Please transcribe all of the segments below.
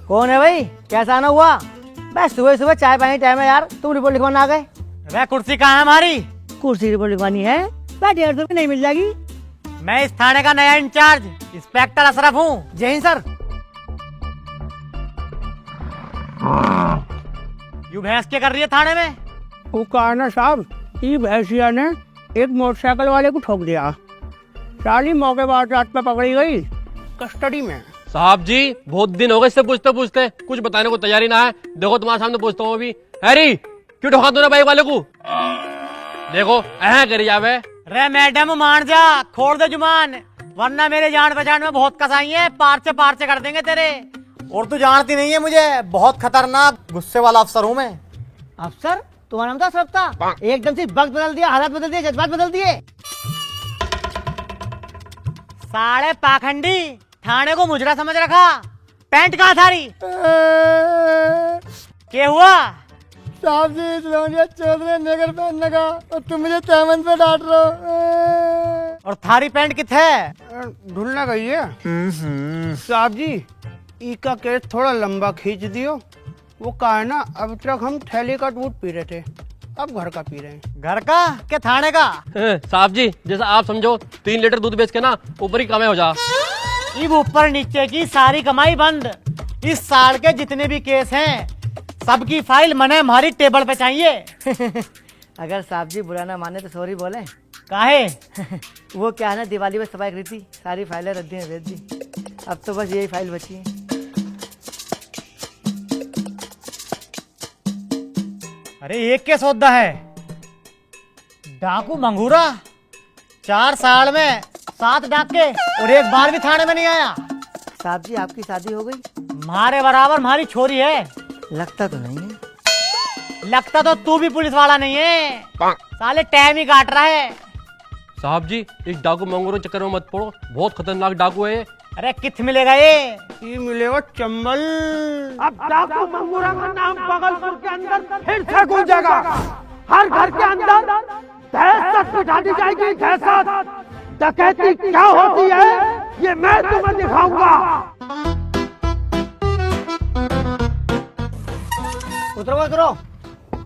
कौन है भाई? कैसा आना हुआ? बस सुबह सुबह चाय पानी टाइम है यार, तुम रिपोर्ट लिखवाना आ गए। वह कुर्सी कहाँ है हमारी? कुर्सी रिपोर्ट लिखवानी है? 150 रुपये नहीं मिल जाएगी। मैं इस थाने का नया इंचार्ज इंस्पेक्टर अशरफ हूँ। जय हिंद सर। यू भैंस क्या कर रही है थाने में? वो कहा ना साहब, ये भैंसिया ने एक मोटरसाइकिल वाले को ठोक दिया। साली मौके बाद रात पे पकड़ी गई, कस्टडी में। साहब जी बहुत दिन हो गए इससे पूछते पूछते, कुछ बताने को तैयारी ना है। देखो तुम्हारे सामने पूछता हूँ अभी। हैरी क्यों ठोका तूने बाइक वाले को? देखो करी जावे। रे मैडम मान जा, खोल दे जुबान, वरना मेरे जान पहचान में बहुत कसाई है, पार्चे कर देंगे तेरे। और तू जानती नहीं है मुझे, बहुत खतरनाक गुस्से वाला अफसर हूँ मैं। अफसर? तुम्हारा नाम था अशरफ था? एकदम से वक्त बदल दिया, हालात बदल दिए, जज्बात बदल दिए। साले पाखंडी, थाने को मुजरा समझ रखा। पैंट कहाँ थारी? क्या हुआ? साहब जी इस लौंडिया चौथ ने नेगर पहनने का और तुम मुझे तहमन पे डांट रहे हो। और थारी पैंट किथे? ढूंढना गई है। साहब जी इसका केस थोड़ा लंबा खींच दियो। वो कहा है ना, अब तक हम थैली का दूध पी रहे थे, अब घर का पी रहे हैं। घर का क्या थाने का? साहब जी जैसा आप समझो, 3 लीटर दूध बेच के ना ऊपर ही कमाई हो जा। इब ऊपर नीचे की सारी कमाई बंद। इस साल के जितने भी केस हैं सबकी फाइल मने हमारी टेबल पे चाहिए। अगर साहब जी बुरा ना माने तो सॉरी बोले। काहे? वो क्या है ना, दिवाली में सफाई करी थी, सारी फाइलें रद्दी में भेज दी। अब तो बस यही फाइल बची है। अरे एक के सौदा है? डाकू मंगूरा 4 साल में 7 डाके और एक बार भी थाने में नहीं आया। साहब जी आपकी शादी हो गई? मारे बराबर हमारी छोरी है। लगता तो नहीं है। लगता तो तू भी पुलिस वाला नहीं है, साले टाइम ही काट रहा है। साहब जी इस डाकू मंगूरों चक्कर में मत पड़ो, बहुत खतरनाक डाकू है ये। अरे किथ मिलेगा ये? मिलेगा चंबल। अब डाकू मंगूरा का नाम भागलपुर के अंदर फिर से गूंजेगा। हर घर के अंदर दहशत बिठा दी जाएगी, दहशत। डकैती क्या होती है ये मैं तुम्हें दिखाऊंगा। उतरो।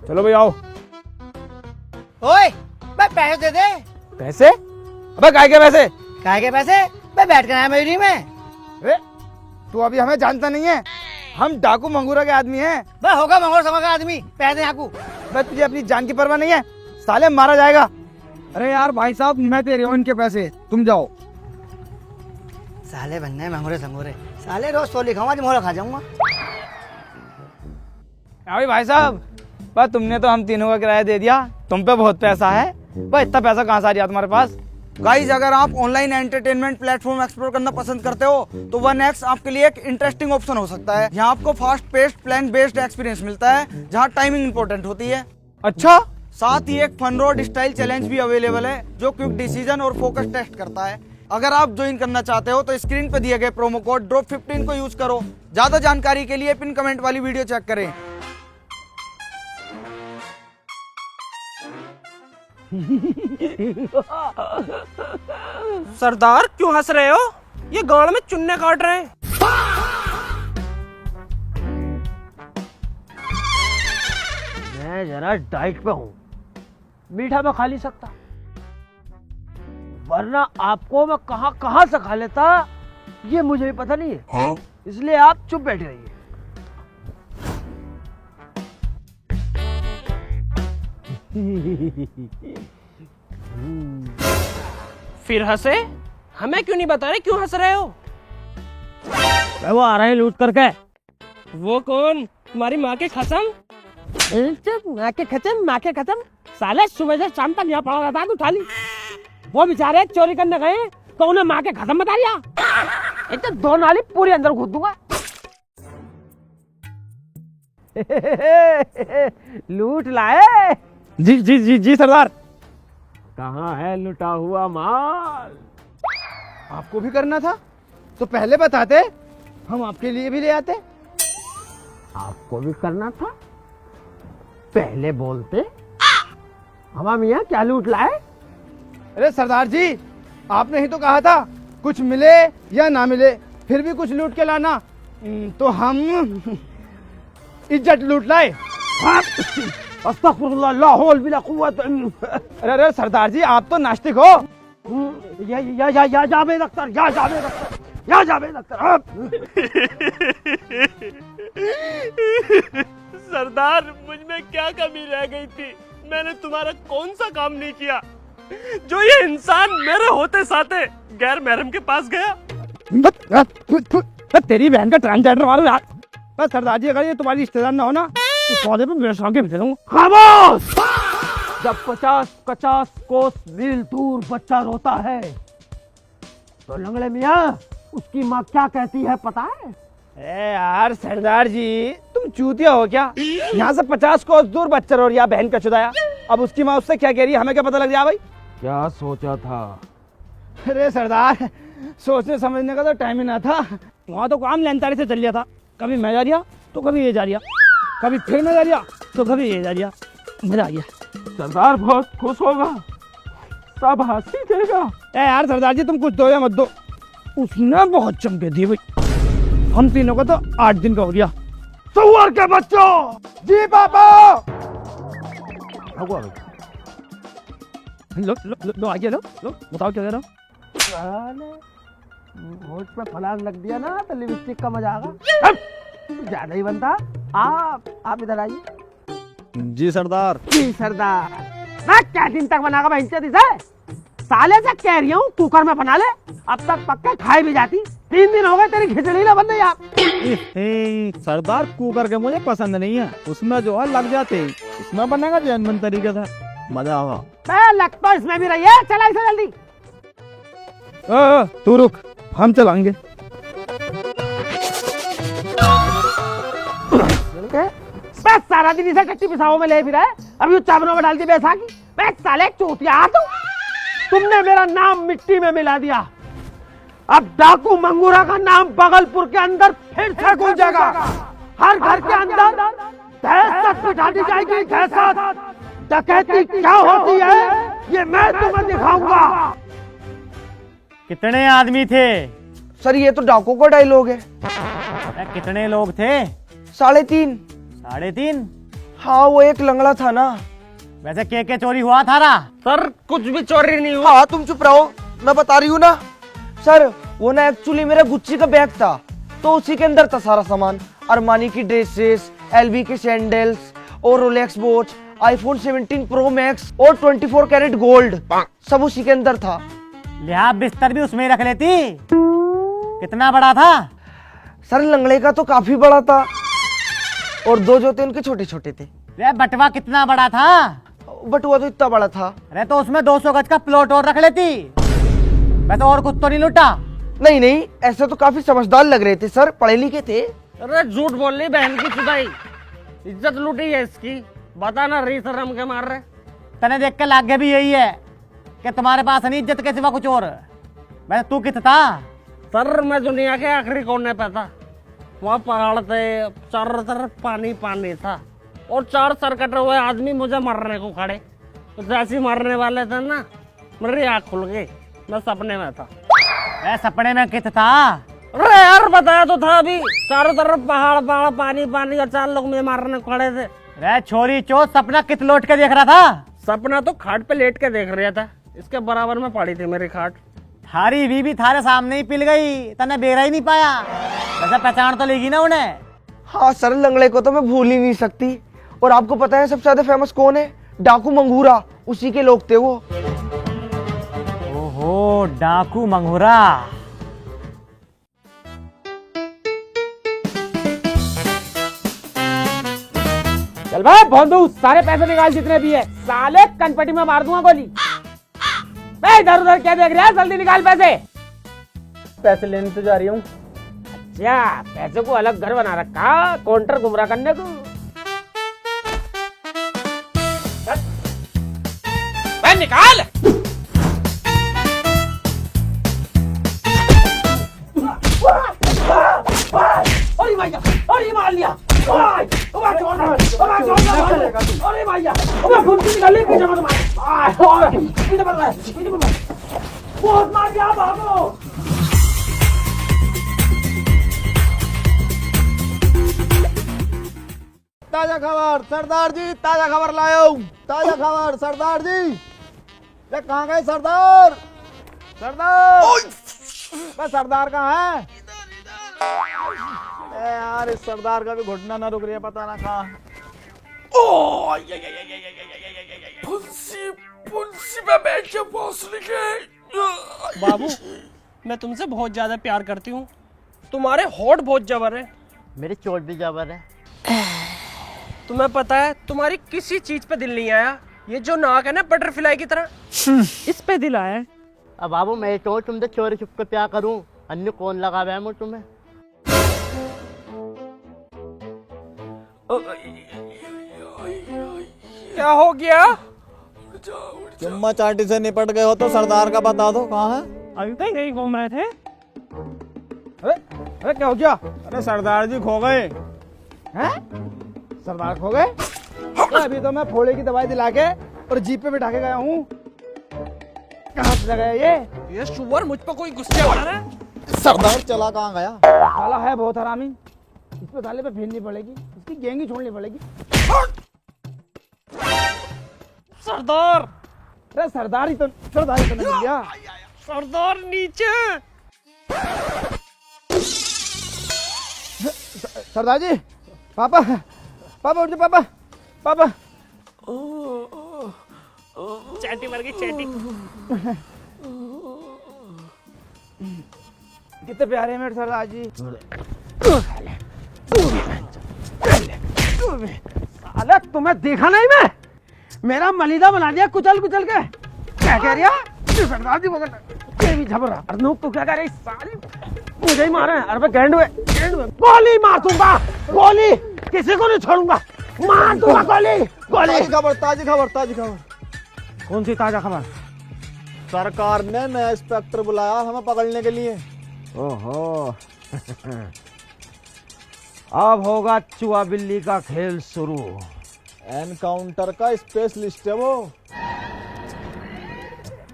चलो भाई आओ। ओए भाई पैसे दे दे। पैसे? अबे काय के पैसे? काहे के पैसे? मैं बैठ कर आया मेरी में। तू अभी हमें जानता नहीं है, हम डाकू मंगूरा के आदमी हैं। मैं होगा मंगोर समझ का आदमी, पैसे आपको। बस तुझे अपनी जान की परवाह नहीं है, साले मारा जाएगा। अरे यार भाई साहब मैं दे रहा हूँ इनके पैसे, तुम जाओ। साले बनने मंगोरे संगोरे, साले रोज 100 लिखाऊंगा, आज मोहरा खा जाऊंगा। अभी भाई साहब बस तुमने तो हम तीनों का किराया दे दिया, तुम पे बहुत पैसा है। बस इतना पैसा कहाँ से आ रहा तुम्हारे पास? गाइस अगर आप ऑनलाइन एंटरटेनमेंट प्लेटफॉर्म एक्सप्लोर करना पसंद करते हो तो 1X आपके लिए एक इंटरेस्टिंग ऑप्शन हो सकता है। यहाँ आपको fast paced plan based experience मिलता है, जहाँ टाइमिंग इंपॉर्टेंट होती है। अच्छा, साथ ही एक फन रोड स्टाइल चैलेंज भी अवेलेबल है जो क्विक डिसीजन और फोकस टेस्ट करता है। अगर आप ज्वाइन करना चाहते हो तो स्क्रीन पे दिए गए प्रोमो कोड DROP15 को यूज करो। ज्यादा जानकारी के लिए पिन कमेंट वाली वीडियो चेक करें। सरदार क्यों हंस रहे हो? ये गाड़ में चुन्ने काट रहे हैं। मैं जरा डाइट पे हूँ, मीठा मैं खा नहीं सकता, वरना आपको मैं कहाँ से खा लेता ये मुझे भी पता नहीं है। हाँ? इसलिए आप चुप बैठे रहिए। फिर हंसे? हमें क्यों नहीं बता रहे क्यों हंस रहे हो? वो आ रहे हैं लूट करके। वो कौन? तुम्हारी माँ के खसम? माँ के खसम साले सुबह से शाम तक यहाँ पड़ा रहता है, उठा ली। वो बेचारे चोरी करने गए तो उन्हें माँ के खसम बता दिया। एक तो 2 नाली पूरी अंदर घुस दूंगा। लूट लाए? जी सरदार। कहाँ है लुटा हुआ माल? आपको भी करना था तो पहले बताते, हम आपके लिए भी ले आते। आपको भी करना था, पहले बोलते। हवा मियाँ क्या लूट लाए? अरे सरदार जी आपने ही तो कहा था कुछ मिले या ना मिले फिर भी कुछ लूट के लाना। तो हम इज्जत लूट लाए। अस्तगफिरुल्लाह, ला हौल बिला कुव्वत। अरे अरे सरदार जी, आप तो नास्तिक हो। या जावेद अख्तर, या जावेद अख्तर, या जावेद अख्तर। सरदार, मुझ में क्या कमी रह गई थी? मैंने तुम्हारा कौन सा काम नहीं किया जो ये इंसान मेरे होते साथे गैर महरम के पास गया? तेरी बहन का ट्रांसजेंडर मारो यार। बस सरदार जी, अगर ये तुम्हारी रिश्तेदार ना हो ना तो पौधे पे मेरे सामने भेज दूंगा। खामोश! जब 50 कोस मील दूर बच्चा रोता है तो लंगड़े मियाँ उसकी माँ क्या कहती है पता है? ए यार सरदार जी, तुम चूतिया हो क्या? यहाँ से 50 कोस दूर बच्चा रो रहा, बहन का चुदाया। अब उसकी माँ उससे क्या कह रही है, हमें क्या पता लग जाए भाई? क्या सोचा था? अरे सरदार, सोचने समझने का तो टाइम ही ना था। वहाँ तो काम लेनतारी से चल लिया था। कभी मैं जा रहा तो कभी ये जा रहा, कभी फिर मैं जा रहा तो कभी ये जा रहा। मजा आ गया। सरदार बहुत खुश होगा, सब हंसी देगा। ए यार सरदार जी, तुम कुछ दो या मत दो, उसने बहुत चमके दी भाई। हम तीनों का तो 8 दिन का हो गया। सुअर के बच्चों! जी पापा। लो आगे लो, बताओ क्या दे रहा हूँ। होठ पे फलांग लग दिया ना तो लिपस्टिक का मजा आगा। ज्यादा ही बनता। आप इधर आइए। जी सरदार। जी सरदार। मैं क्या दिन तक बनागा बहनचोद इसे? साले से कह रही हूँ कुकर में बना ले, अब तक पक्का खाई भी जाती। 3 दिन हो गए तेरी खिचड़ी ना बन यार। सरदार, कुकर के मुझे पसंद नहीं है, उसमें जो है लग जाते। इसमें बनेगा जैनमन तरीके से, मजा आगा। लग तो इसमें भी रही है, चला इसे जल्दी। तू रुक, हम चलाएंगे। बस सारा दिन इसे कच्ची पिसाओं में ले फिरा है, अभी चावलों में डाल दी बैसाखी। मैं साले चूतिया तुमने मेरा नाम मिट्टी में मिला दिया। अब डाकू मंगूरा का नाम बगलपुर के अंदर फिर से गूंजेगा। हर घर के अंदर दहशत बिठा दी जाएगी, दहशत। डकैती क्या होती है ये मैं तुम्हें दिखाऊंगा। कितने आदमी थे? सर ये तो डाकू का डायलॉग है। कितने लोग थे? 3.5। 3.5? हाँ, वो एक लंगड़ा था ना। वैसे के चोरी हुआ था ना? सर, कुछ भी चोरी नहीं हुआ। हाँ, तुम चुप रहो, मैं बता रही हूँ ना। सर वो ना एक्चुअली मेरा गुच्ची का बैग था, तो उसी के अंदर था सारा सामान। अरमानी की ड्रेसेस, एलवी के सैंडल्स और Rolex watch, iPhone 17 pro max और 24 कैरेट गोल्ड, सब उसी के अंदर था। लिहाज बिस्तर भी उसमें रख लेती। कितना बड़ा था? सर लंगड़े का तो काफी बड़ा था और 2 जो थे उनके छोटे छोटे थे। बटवा कितना बड़ा था? बटुआ तो इतना बड़ा था। अरे तो उसमें 200 गज का प्लॉट और रख लेती। वैसे और कुछ तो नहीं लूटा? नहीं नहीं, ऐसे तो काफी समझदार लग रहे थे सर, पढ़े लिखे थे। अरे झूठ बोल रही बहन की चुदाई, इज्जत लूटी है इसकी। बता ना री शर्म के मार रहे। तने देख के लागे भी यही है कि तुम्हारे पास नहीं इज्जत के सिवा कुछ और। वैसे तू कित था? सर मैं दुनिया के आखिरी कोने पे था। वहाँ पहाड़ थे, चारों तरफ पानी पानी था और 4 सर कटे हुए आदमी मुझे मारने को खड़े। तो जैसे मारने वाले थे ना, मेरी आँख खुल गई, मैं सपने में था। सपने में कित था? अरे यार बताया तो था अभी, चारों तरफ पहाड़ पहाड़ पानी पानी और 4 लोग मुझे मारने को खड़े थे। अरे छोरी चो, सपना कित लौट के देख रहा था? सपना तो खाट पे लेट के देख रहा था, इसके बराबर में पड़ी थी मेरी खाट। थारी बीबी थारे सामने ही पिल गई, तने बेरा ही नहीं पाया। वैसे पहचान तो लेगी ना उन्हें? हाँ सर, लंगड़े को तो मैं भूल ही नहीं सकती। और आपको पता है सबसे ज्यादा फेमस कौन है? डाकू मंगूरा, उसी के लोग थे वो। ओहो, डाकू मंगूरा। चल भाई भोंदू, सारे पैसे निकाल जितने भी है, साले कनपटी में मार दूंगा गोली। मैं इधर उधर क्या देख रहा है, जल्दी निकाल पैसे। पैसे लेने तो जा रही हूँ। अच्छा, पैसे को अलग घर बना रखा, काउंटर गुमराह करने को। निकाल। अरे भैया, अरे मार लिया। अरे भैया, निकाल ले, पीछे मत मार। पीछे मत मार, पीछे मत मार। बहुत मार दिया, भागो। ताजा खबर सरदार जी, ताजा खबर लायो। ताजा खबर सरदार जी। ये कहाँ गए सरदार? सरदार बस सरदार कहाँ है? ए यार इस सरदार का भी घुटना ना रुक रही है, पता ना कहाँ। बाबू मैं तुमसे बहुत ज्यादा प्यार करती हूँ, तुम्हारे होठ बहुत जबर है। मेरी चोट भी जबर है। तुम्हें पता है तुम्हारी किसी चीज पे दिल नहीं आया, ये जो नाक है ना बटरफ्लाई की तरह, इस पे दिल आया है। अब बाबू मैं तो तुमसे चोरी छुप के प्यार करूं, अन्य कौन लगा हुआ है मुझ तुम्हें? क्या हो गया? चुम्मा चाटी से निपट गए हो तो सरदार का बता दो कहाँ है? अभी तक नहीं घूम रहे थे। अरे क्या हो गया? अरे सरदार जी खो गए। हैं? सरदार खो गए? अभी तो मैं फोड़े की दवाई दिला के और जीप पे बिठा के गया हूँ। कहाँ से लगा ये शुगर मुझ पर कोई गुस्से हो रहा है? सरदार चला कहाँ गया? साला है बहुत हरामी, इस पे साले पे फेरनी पड़ेगी, इसकी गैंग ही छोड़नी पड़ेगी। सरदार अरे सरदार ही तो नहीं मिल गया। सरदार नीचे। सरदार जी, पापा पापा उठ जाओ, पापा पापा। चैटी मर गई चैटी। कितने प्यारे हैं मेरे सरदार जी। साले तुम्हें देखा नहीं मैं, मेरा मलीदा बना दिया कुचल कुचल के। क्या कह रही है सरदार जी? ये भी झबरा अर्नूप, तो क्या कह रही साली? मुझे ही मारे। अरे गैंड हुए गोली मार दूंगा, गोली किसी को नहीं छोड़ूंगा, मार दूंगा गोली गोली। ताजी खबर, ताजी खबर, ताजी खबर। कौन सी ताजा खबर? सरकार ने नया इंस्पेक्टर बुलाया हमें पकड़ने के लिए। ओहो अब होगा चुआ बिल्ली का खेल शुरू। एनकाउंटर का स्पेशलिस्ट है वो।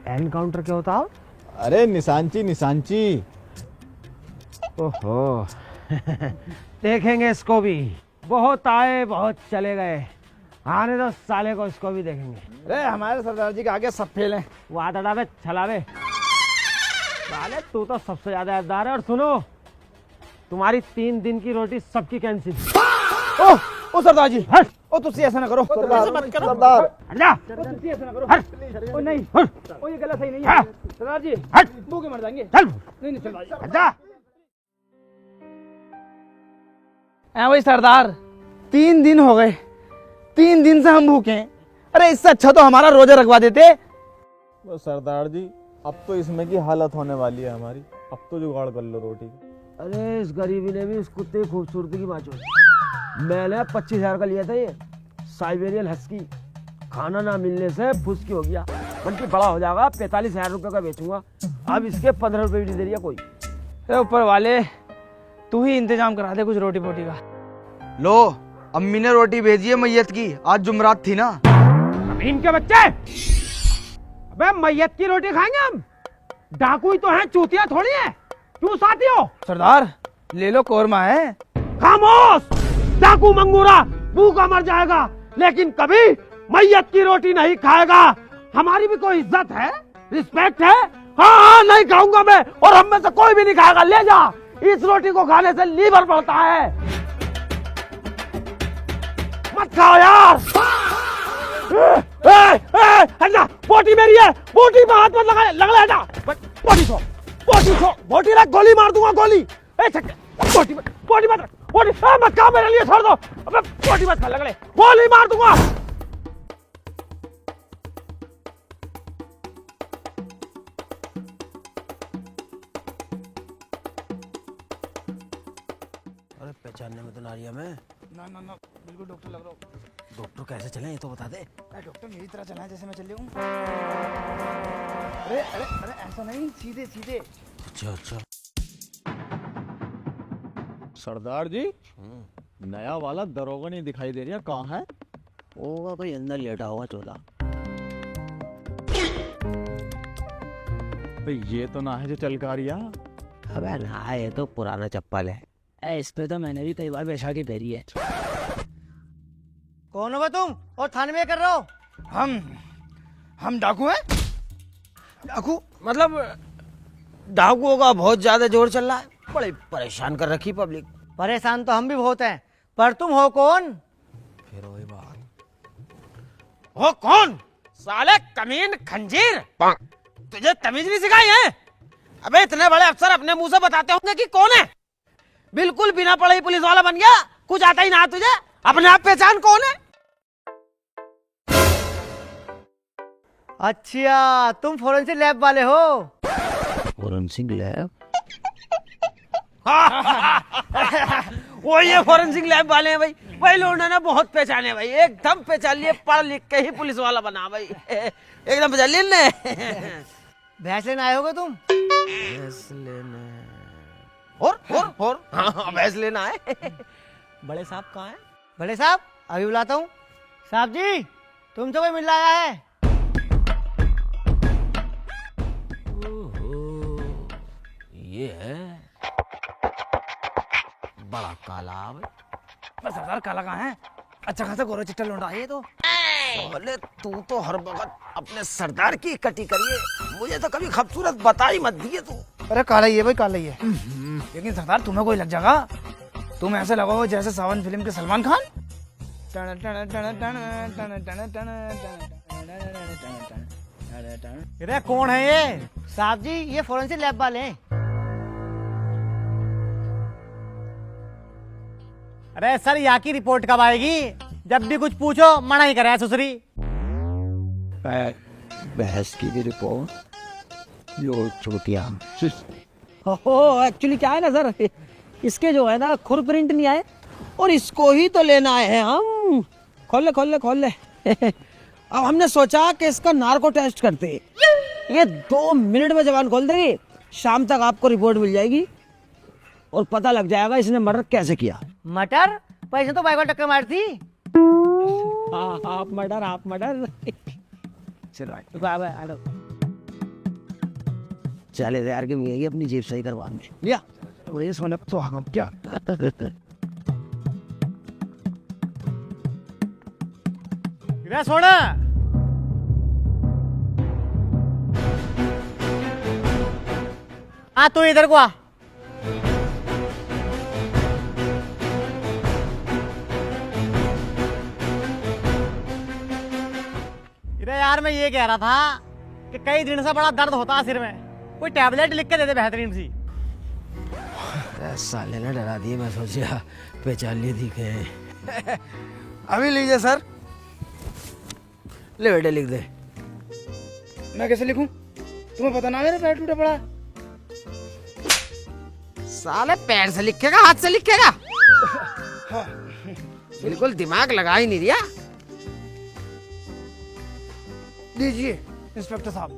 एनकाउंटर क्या होता है? अरे निशांची निशांची। ओहो देखेंगे इसको भी। बहुत आए बहुत चले गए, आने दो साले को, इसको भी देखेंगे। अरे हमारे सरदार जी के आगे सब फेल हैं। वाह दादा छलावे साले, तू तो सबसे ज्यादा यादगार है। और सुनो, तुम्हारी 3 दिन की रोटी सबकी कैंसिल। ओ सरदार जी, हट। ओ तुसी ऐसा ना करो सरदार हट जा। तुसी ऐसा ना करो। हट। ओ नहीं, हट। ओ ये गलत सही नहीं हाँ। है सरदार जी। हट। भूखे मर जाएंगे। चल नहीं नहीं सरदार जी। हट जा। वही सरदार, 3 दिन हो गए, 3 दिन से हम भूखे हैं। अरे इससे अच्छा तो हमारा रोजा रखवा देते। वो सरदार जी अब तो इसमें की हालत होने वाली है हमारी, अब तो जुगाड़ कर लो रोटी की। अरे इस गरीबी ने भी इस कुत्ते की खूबसूरती की बात छोड़ी। मैंने 25,000 का लिया था ये साइबेरियन हस्की, खाना ना मिलने से फुसकी हो गया, बल्कि बड़ा हो जाएगा। 45,000 रुपये का बेचूंगा। अब इसके 15 रुपये भी नहीं दे रही है कोई। अरे ऊपर वाले, तू ही इंतजाम करा दे कुछ रोटी पोटी का। लो अम्मी ने रोटी भेजी है मैयत की, आज जुमरात थी ना। इनके बच्चे, अबे मैयत की रोटी खाएंगे हम? डाकू ही तो हैं, चूतिया थोड़ी है। क्यों साथी हो? सरदार ले लो, कोरमा है। खामोश, डाकू मंगूरा भूखा मर जाएगा, लेकिन कभी मैयत की रोटी नहीं खाएगा। हमारी भी कोई इज्जत है, रिस्पेक्ट है। हाँ नहीं खाऊंगा मैं, और हम में से कोई भी नहीं खाएगा। ले जा, इस रोटी को खाने से लीवर बढ़ता है। मत खाओ यार। हटना, बोटी मेरी है, बोटी में हाथ मत लगा, लगला हटा। बोटी छो, बोटी छो, बोटी रख, गोली मार दूंगा, गोली। बोटी मत, बोटी मत, बोटी मत खाओ, मेरे लिए छोड़ दो। अबे बोटी मत खा, लगले, गोली मार दूंगा। अरे पहचानने में तो नारिया में। ना ना ना, बिल्कुल डॉक्टर लग रहा हूँ। डॉक्टर कैसे चले ये तो बता दे। डॉक्टर मेरी तरह चला है जैसे मैं चल रहा हूँ। अरे अरे अरे ऐसा नहीं, सीधे सीधे। अच्छा अच्छा। सरदार जी नया वाला दरोगा नहीं दिखाई दे रहा, कहाँ है? होगा कोई अंदर लेटा होगा चोला। भाई ये तो ना है जो चल का रिया। अबे ना, ये तो पुराना चप्पल है। इस पे तो मैंने भी कई बार बैठा के पहरी है। कौन हो बे तुम और थाने में कर रहे हो? हम डाकू हैं। डाकू मतलब डाकुओं का बहुत ज्यादा जोर चल रहा है, बड़े परेशान कर रखी पब्लिक। परेशान तो हम भी बहुत हैं, पर तुम हो कौन? फिर वही बात, वो कौन? साले कमीन खंजीर, तुझे तमीज नहीं सिखाई है? अबे इतने बड़े अफसर अपने मुंह से बताते होंगे कि कौन है। बिल्कुल बिना पढ़े ही पुलिस वाला बन गया, कुछ आता ही ना तुझे। अपने आप पहचान कौन है? अच्छा, तुम फोरेंसिक लैब वाले हो? Forensic lab? वो ये फोरेंसिक लैब वाले हैं भाई। भाई लोगों ने बहुत पहचाने भाई, एकदम पहचान लिए, पढ़ लिख के ही पुलिस वाला बना भाई। एकदम पहचान लिए ने। भैंस लेने आए होगे तुम? भैंस लेना और हाँ, भैंस लेना है। बड़े साहब कहाँ हैं? बड़े साहब अभी बुलाता हूँ। साहब जी, तुमसे कोई मिलने आया है। ये है बड़ा काला भाई। पर सरदार काला कहाँ है? अच्छा खासा गोरा चिट्टा लौंडा है ये तो। बोले तू तो हर वक्त अपने सरदार की कटी करिए, मुझे तो कभी खूबसूरत बता ही मत दिए तू। अरे काला ही है भाई, काला ही है। लेकिन सरदार तुम्हें कोई लग जाएगा, तुम ऐसे लगो जैसे सावन फिल्म के सलमान खान। अरे कौन है ये? साहब जी, ये फोरेंसिक लैब वाले हैं। अरे सर, यहाँ की रिपोर्ट कब आएगी? जब भी कुछ पूछो मना ही करे सुसरी। बहस की भी रिपोर्ट, जो छोटिया। ओहो, एक्चुअली क्या है ना सर, इसके जो है ना खुर प्रिंट नहीं आए और इसको ही तो लेना आए हैं हम। खोल ले। अब हमने सोचा कि इसका नार्को टेस्ट करते हैं। ये 2 मिनट में जबान खोल देगी, शाम तक आपको रिपोर्ट मिल जाएगी और पता लग जाएगा इसने मर्डर कैसे किया। मटर पैसे तो बाइक टक्कर मार थी। हाँ, आप मर्डर। चलो 40,000 की मिलेगी अपनी जेब सही करवाने। लिया तो ये सोने तो हम क्या? अरे सोना, हाँ तू इधर को आ। अरे यार, मैं ये कह रहा था कि कई दिन से बड़ा दर्द होता है सिर में, कोई टैबलेट लिख के दे दे बेहतरीन सी। साले ने डरा दिए, मैं सोचा पहचान लिए दिखे। अभी लीजिए सर। ले बेटे लिख दे। मैं कैसे लिखूं? तुम्हें पता ना मेरे पैर टूटा पड़ा है। साले पैर से लिखेगा हाथ से लिखेगा? बिल्कुल दिमाग लगा ही नहीं दिया। लीजिए इंस्पेक्टर साहब,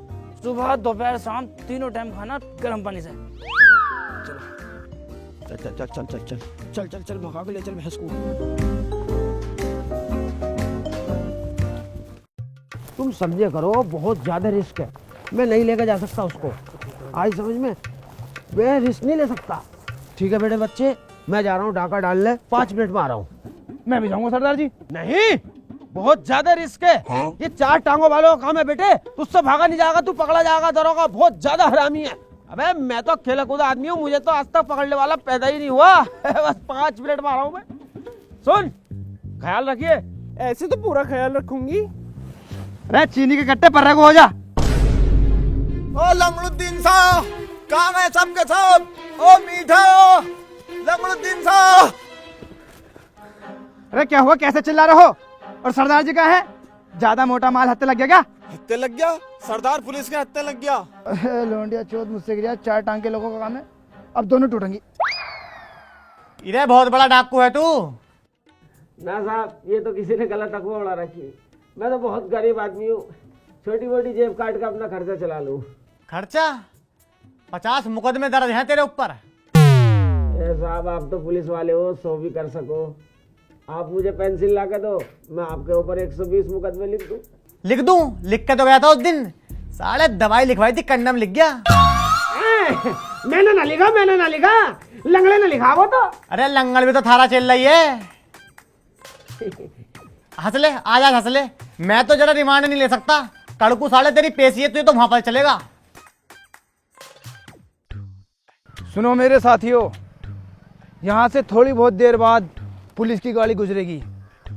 सुबह दोपहर शाम तीनों टाइम खाना गर्म पानी से। चल भगा के ले चल भैंस को। तुम समझे करो, बहुत ज्यादा रिस्क है, मैं नहीं लेकर जा सकता उसको। आज समझ में, मैं रिस्क नहीं ले सकता। ठीक है बेटे बच्चे, मैं जा रहा हूँ डाका डालने, 5 मिनट में आ रहा हूँ। मैं भी जाऊंगा सरदार जी। नहीं, बहुत ज्यादा रिस्क है। ये 4 टांगों वालों का काम है बेटे, तुझसे भागा नहीं जाएगा, तू पकड़ा जाएगा। दरोगा बहुत ज्यादा हरामी है। अबे मैं तो खेला कूदा आदमी हूँ, मुझे तो आज तक पकड़ने वाला पैदा ही नहीं हुआ। बस 5 मिनट में आ रहा हूँ मैं। सुन, ख्याल रखिए। ऐसे तो पूरा ख्याल रखूंगी। अरे चीनी के कट्टे पर को हो जा। ओ लंगड़ुद्दीन साहब, कहाँ गए सब के सब? ओ मीठा, लंगड़ुद्दीन साहब। अरे क्या हुआ, कैसे चिल्ला रहे हो? और सरदार जी कहाँ है? ज्यादा मोटा माल हत्थे लग गया क्या? हत्ते लग गया? सरदार पुलिस के हत्ते लग गया। लोंडिया चोद मुझसे गिरा, 4 टांग के लोगों का काम है, अब दोनों टूटेंगी। इधर बहुत बड़ा डाकू है तू। ना साहब, ये तो किसी ने गलत अफवाह उड़ा रखी। मैं तो बहुत गरीब आदमी हूँ, छोटी मोटी जेब काट कर अपना खर्चा चला लूँ। खर्चा? 50 मुकदमे दर्ज हैं तेरे ऊपर। साहब आप तो पुलिस वाले हो, 100 भी कर सको। आप मुझे पेंसिल ला के दो, मैं आपके ऊपर 120 मुकदमे लिख दूं। लिख दूं? लिख के तो गया था उस दिन, साले दवाई लिखवाई थी, कंडम लिख गया। मैंने ना लिखा, लंगड़े ने लिखा वो तो। अरे लंगड़ भी तो थारा चल रही है। हंस ले, आज हंस ले। मैं तो जरा रिमांड नहीं ले सकता, कड़कू साले तेरी पेशी है, तुझे तो वहां पर चलेगा। सुनो मेरे साथियों, यहाँ से थोड़ी बहुत देर बाद पुलिस की गाड़ी गुजरेगी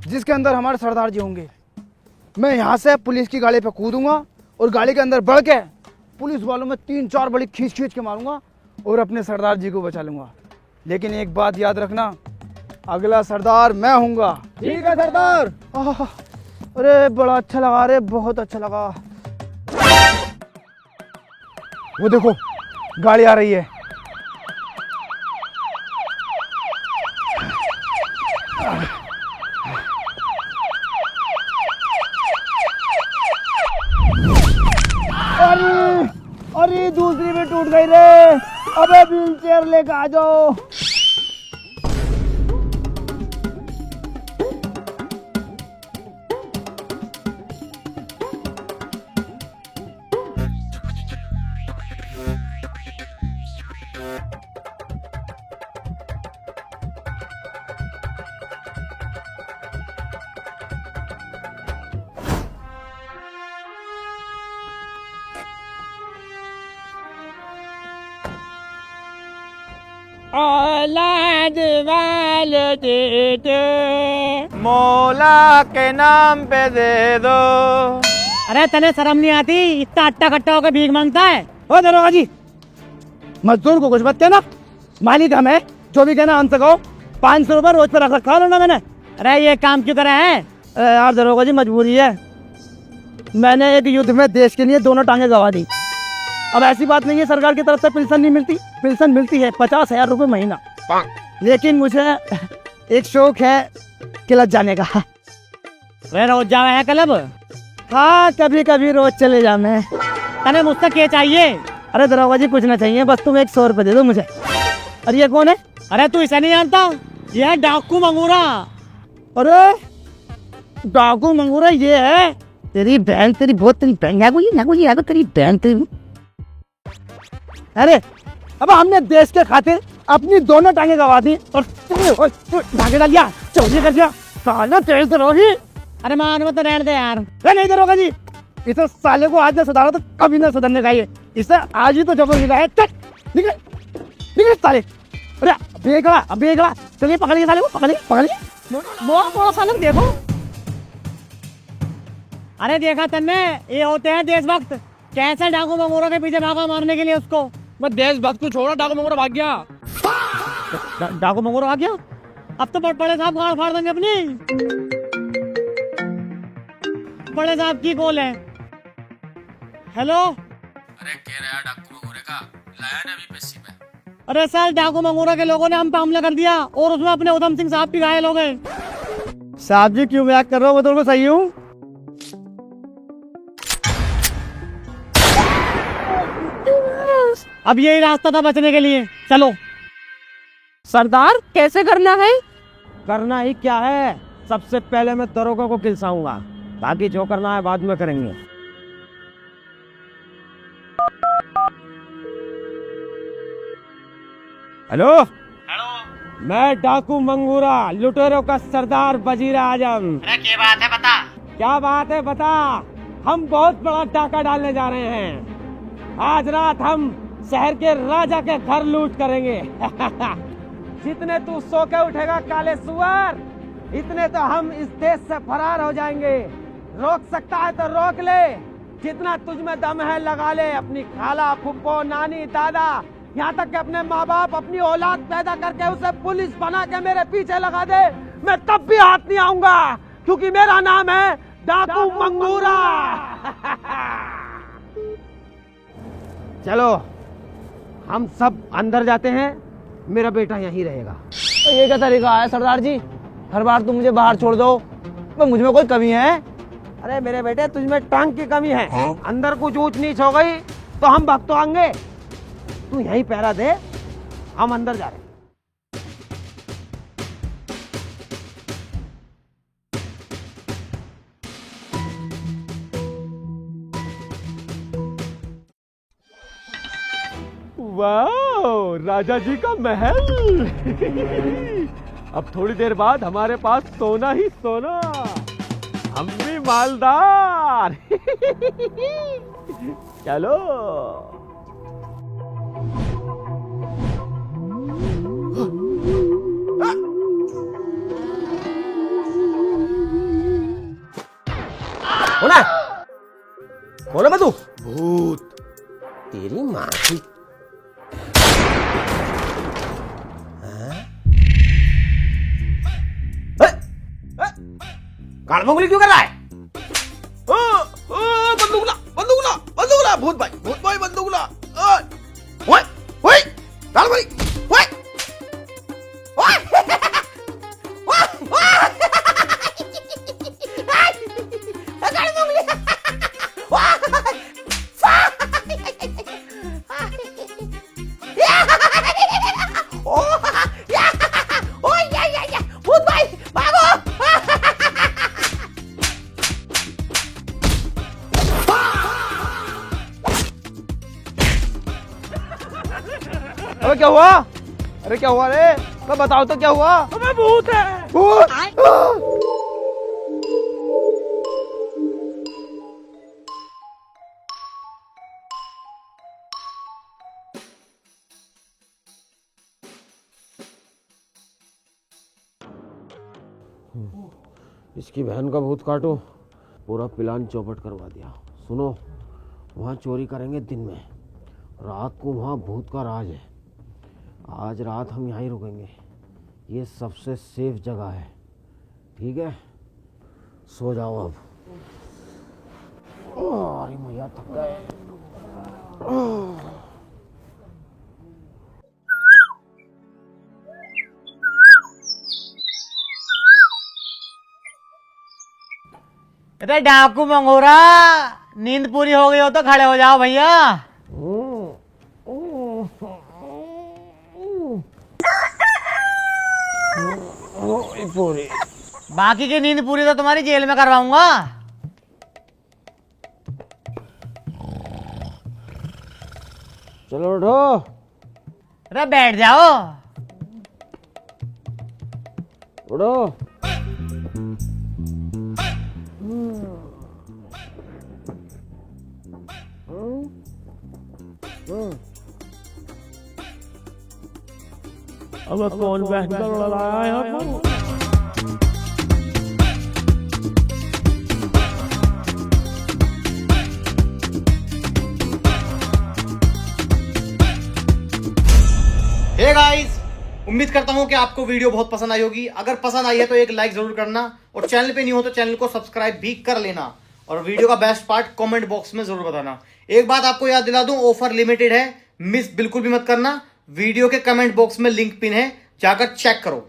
जिसके अंदर हमारे सरदार जी होंगे। मैं यहाँ से पुलिस की गाड़ी पे कूदूंगा और गाड़ी के अंदर बढ़ के पुलिस वालों में 3-4 बड़ी खींच खींच के मारूंगा और अपने सरदार जी को बचा लूंगा। लेकिन एक बात याद रखना, अगला सरदार मैं हूँगा। ठीक है सरदार। अरे बड़ा अच्छा लगा रे, बहुत अच्छा लगा। वो देखो गाड़ी आ रही है। अरे दूसरी भी टूट गई रे। अबे व्हील चेयर लेकर आ जाओ। औलाद वाले दे दो, मौला के नाम पे दे दो। अरे तने शर्म नहीं आती, इतना अट्टा कट्टा होकर भीख मांगता है। ओ दरोगा जी, मजदूर को कुछ मत कहना, मालिक हम है, जो भी कहना हमसे कहो। 500 रुपये रोज पे रख रखा ना मैंने। अरे ये काम क्यों करे हैं? यार दरोगा जी मजबूरी है, मैंने एक युद्ध में देश के लिए दोनों टांगे गवा दी। अब ऐसी बात नहीं है सरकार की तरफ से पेंशन नहीं मिलती, पेंशन मिलती है 50,000 रुपये महीना। लेकिन मुझे एक शौक है क्लब जाने का। वे रोज जावे है क्लब? हाँ कभी कभी रोज चले जा मैं। तने मुझसे क्या चाहिए? अरे दरोगा जी कुछ ना चाहिए, बस तुम 100 रुपये दे दो मुझे। अरे ये कौन है? अरे तू इसे नहीं जानता? ये है डाकू मंगूरा। अरे डाकू मंगूरा ये है? तेरी बहन, तेरी बहुत तेरी बहन है तेरी बहन तेरी। अरे अब हमने देश के खातिर अपनी दोनों टांगे गवा दी और धागे डाल दिया, चोरी कर दिया। साला तेज द्रोही। अरे मान मत रहने दे यार। नहीं दरोगा जी, इसे साले को आज न सुधारा तो कभी न सुधरने का। ये इसे आज ही तो जबर मिला है। निकल निकल साले। अरे बेगड़ा चलिए पकड़िए साले को, पकड़िए। मोड़ा साले देखो। अरे देखा तन्ने, ये होते हैं देशभक्त। कैसे डाकू मंगूरा के पीछे भागा मारने के लिए उसको। मैं देशभक्त को छोड़ा, डाकू मंगूरा भाग गया। डाकू मंगूरा आ गया? अब तो बड़े साहब गाड़ फाड़ देंगे अपनी। बड़े साहब की कॉल है। हेलो। अरे कह रहा है डाकू मंगूरे का लाया ना अभी पेशी में। अरे सर डाकू मंगूरा के लोगों ने हम पे हमला कर दिया और उसमें अपने उधम सिंह साहब भी घायल हो गए। साहब जी क्यों मजाक कर रहे हो, मैं तो सही हूँ। अब यही रास्ता था बचने के लिए, चलो। सरदार कैसे करना है? करना ही क्या है, सबसे पहले मैं दरोगा को किलसाऊंगा, बाकी जो करना है बाद में करेंगे। हेलो हेलो, मैं डाकू मंगूरा, लुटेरों का सरदार वजीर आजम। अरे क्या बात है बता। क्या बात है बता, हम बहुत बड़ा डाका डालने जा रहे हैं। आज रात हम शहर के राजा के घर लूट करेंगे। जितने तू सो के उठेगा काले सुअर, इतने तो हम इस देश से फरार हो जाएंगे। रोक सकता है तो रोक ले, जितना तुझ में दम है लगा ले। अपनी खाला, फुप्पो, नानी, दादा, यहाँ तक कि अपने माँ बाप, अपनी औलाद पैदा करके उसे पुलिस बना के मेरे पीछे लगा दे, मैं तब भी हाथ नहीं आऊंगा, क्योंकि मेरा नाम है डाकू मंगूरा। चलो हम सब अंदर जाते हैं, मेरा बेटा यहीं रहेगा। तो ये क्या तरीका है सरदार जी, हर बार तुम मुझे बाहर छोड़ दो, तो मुझ में कोई कमी है? अरे मेरे बेटे तुझमें टांग की कमी है। अंदर कुछ ऊंच नीच हो गई तो हम भाग तो आएंगे, तू यहीं पहरा दे, हम अंदर जा रहे हैं। वाह, राजा जी का महल। अब थोड़ी देर बाद हमारे पास सोना ही सोना। हम भी मालदार। चलो। कौन है? कौन है बे तू? भूत। तेरी माँ की। कान में उंगली क्यों कर रहा है? बंदूक ला, बंदूक ला, बंदूक ला, भूत भाई बंदूक ला। ओए, ओए, डाल भाई, ओए, ओए, कान में उंगली, भूत भाई भागो। अबे क्या हुआ? अरे क्या हुआ रे? तो बताओ तो क्या हुआ? अबे भूत है। भूत! इसकी बहन का भूत काटो, पूरा प्लान चौपट करवा दिया। सुनो, वहाँ चोरी करेंगे दिन में, रात को वहाँ भूत का राज है। आज रात हम यहीं रुकेंगे, ये सबसे सेफ जगह है। ठीक है, सो जाओ अब। अरे मैया थक गए। अरे डाकू मंगोरा, नींद पूरी हो गई हो तो खड़े हो जाओ भैया। बाकी की नींद पूरी तो तुम्हारी जेल में करवाऊंगा। चलो उठो। अरे बैठ जाओ। उठो। अब कौन बेहतर लड़ाया है यहाँ पर? हे गाइस, उम्मीद करता हूं कि आपको वीडियो बहुत पसंद आई होगी। अगर पसंद आई है तो एक लाइक जरूर करना, और चैनल पे नहीं हो तो चैनल को सब्सक्राइब भी कर लेना, और वीडियो का बेस्ट पार्ट कमेंट बॉक्स में जरूर बताना। एक बात आपको याद दिला दूं, ऑफर लिमिटेड है, मिस बिल्कुल भी मत करना। वीडियो के कमेंट बॉक्स में लिंक पिन है, जाकर चेक करो।